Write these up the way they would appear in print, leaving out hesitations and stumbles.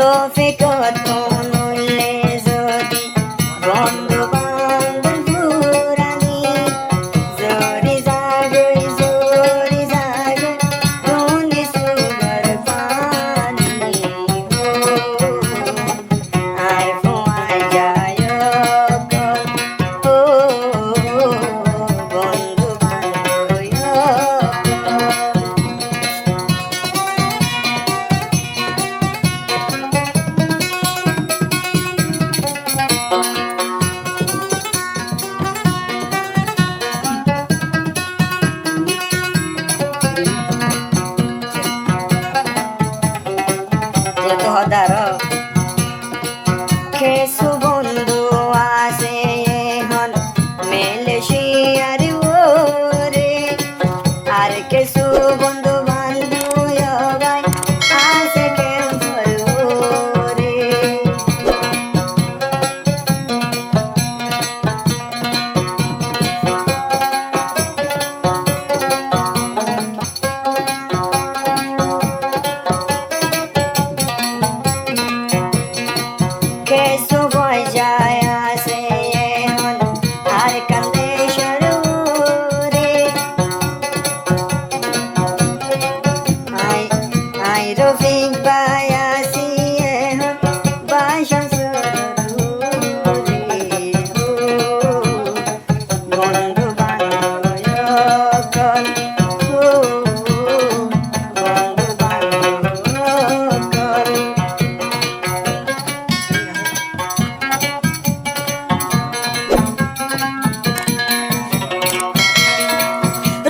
রফিকত মনুলে যদি বন্ধু বান্ধব পুরানি জরি জাগে তুমি সুগার পানি আয় ফোয়াই যায় ও বন্ধু যত হদার কেসু বন্ধু আছে এখন মেলেশিয়ার ওরে আর কেসু বন্ধু বান্ধব ভাই আছে ক্যান্সার ওরে কেসু বয় যায় আছে এখন আর কান্দে সরুরে আই আই রফিক ভাই আসি এখন বাসা সরুরে বন্ধু বান্ধব কল বন্ধু বান্ধব কল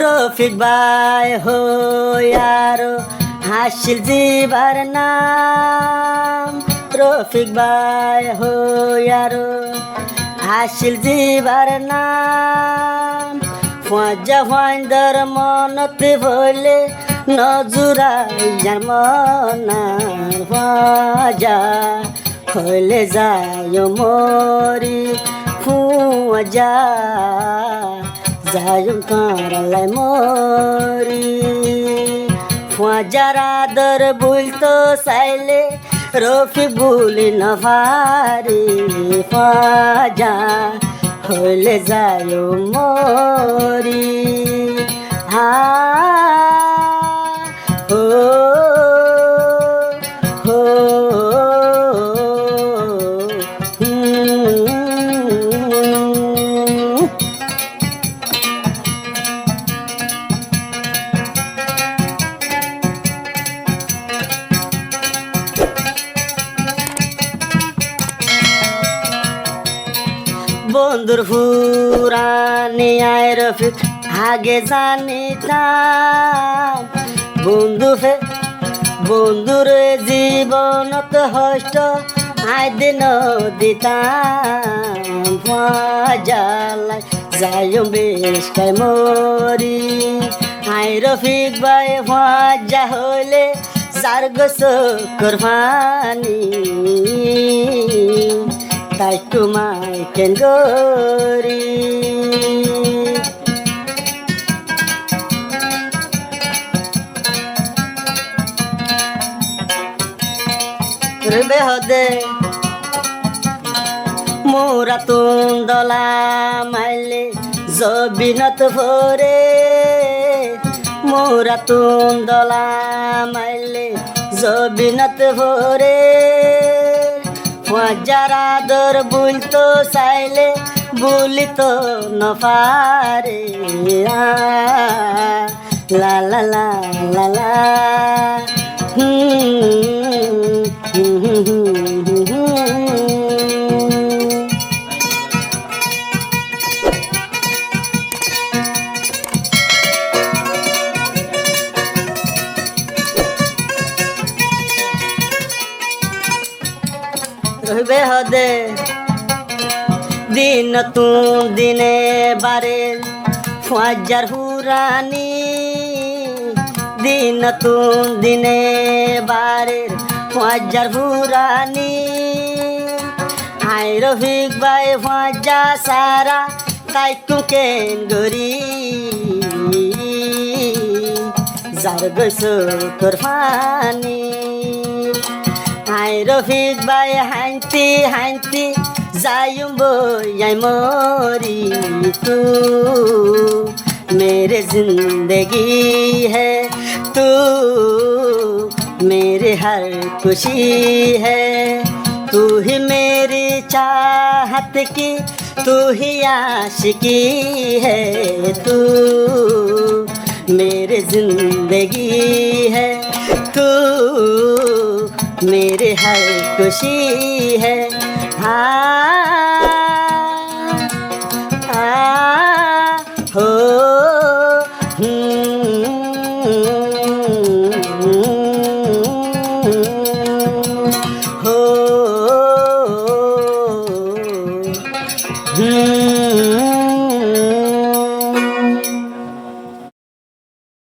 রফিক ভাই হো यारो হাসিল জিবার নাম রফিক ভাই হো यारो হাসিল জিবার নাম ফাজা ফাইন্দার মনতে ভইলে নজুরাই জামনার ফাজা হইলে যায় মরি ফুজা যায়ুম কারালাই মরি ফাজারা দর বুলতো চাইলে রফি বুলি নভারি ফাজা হইলে যায়ু মরি হা হো হো বন্ধুর ফুরানি আয় রফিক আগে জানিতাম বন্ধুর জীবনত হষ্ট আয় দিন দিতাম ফাজালাই যাই বেশ খাই মরি আয় রফিক ভাই ফাজা হইলে যার গোস কোরবানি তাই তোমায় কেন গরি বেহদে মোরা তুন্দলা মাইলে জবিনত ভরে মোরা তুন্দলা মাইলে জবিনত ভরে যারা দর বুলতো চাইলে বুলিতো নপারে লা লা লা লা লা বেহদে দিন তুম দিনে বারে ফাজার হুরানি দিন তুম দিনে বারে ফাজার হুরানি আই রফিক ভাই ফাজা সারা তাই কুকেন গরি যার গইস কোরবানি হাই রফিক ভাই হাইতি হাইতি যাইম বই মরি তু मेरे जिंदगी है तू मेरी हर खुशी है तू ही मेरी चाहत की तू ही आशिकी है तू मेरी जिंदगी है तू मेरी हर खुशी है हो हो